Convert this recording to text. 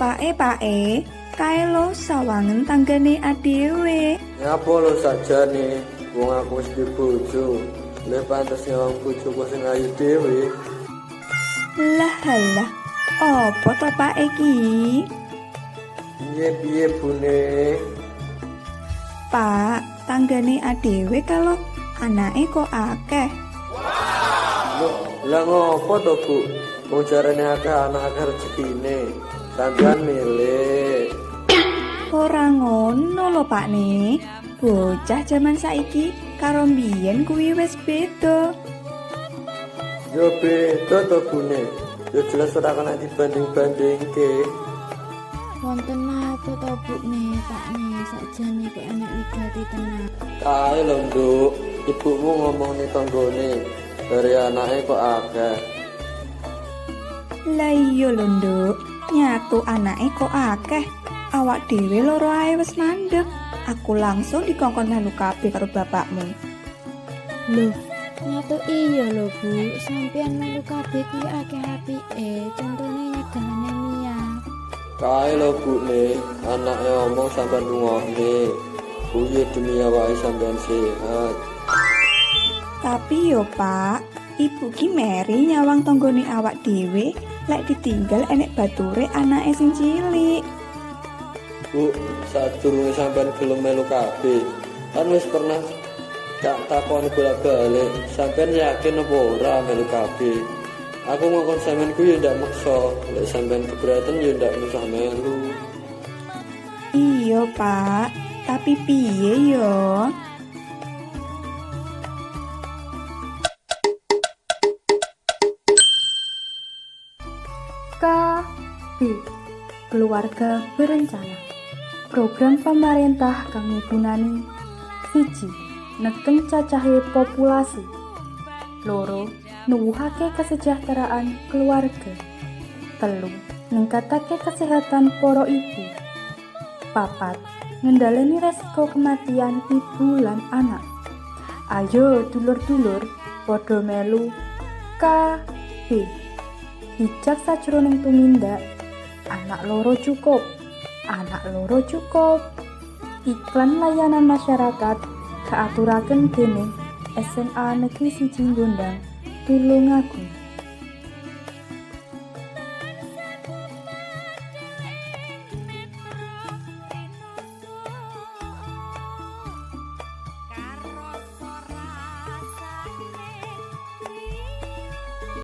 Pake, kae lo sawangen tanggane adewe. Ngapa lo sakjane wong aku wis di bojo. Lek pantes nyawang bojoku sing ayu dhewe. Lah, apa to Pak iki? Piye bune? Pak, tanggane adewe kalau anake kok akeh. Lah ngopo to, Bu? Wong jarane akeh anak akeh rezekine. Sampeyan milih. Ora ngono lho Pak ne. Bocah jaman saiki karo mbiyen kuwi wis beda. Yo beda to, Bune. Yo jelas ora kena dibanding-bandingke. Wonten napa to Bu ne, Pak ne, sakjane kok enek wigati tenan. Kae lho, Nduk. Ibumu ngomong ning tanggane, dari anake kok akeh. Lah iya lho Nduk, nyatu anake kok akeh. Awak dhewe loro ae wis mandeg. Aku langsung dikongkon melu kabeh karo bapakmu. Loh, nyatu iya lho Bu, sampeyan melu kabeh kuwi akeh apike, contone nyegah anemia. Kae lho, Bune, anake omong sampean rungokne. Kuwi demi awake sampean sehat. Tapi yo Pak, ibu ki meri nyawang tanggane awak dhewe lek ditinggal enek bature anake sing cilik. Bu, sadurunge sampean gelem melu kabeh. Kan wis pernah tak takoni bolak-balik, sampean yakin apa ora melu kabeh? Aku ngongkon sampean ku yo ndak maksa, lek sampean keberatan yo ndak usah melu. Iya Pak, tapi piye yo? KB, Keluarga Berencana. Program pemerintah kang migunani 1. Neken cacahe populasi. 2. Nuwuhake kesejahteraan keluarga. 3. Ningkatake kesehatan para ibu. 4. Ngendhaleni resiko kematian ibu lan anak. Ayo dulur-dulur padha melu KB. Bijak sajroning tumindak. Anak loro cukup. Iklan layanan masyarakat kaaturaken dening SMA Negeri 1 Gondang, Tulungagung.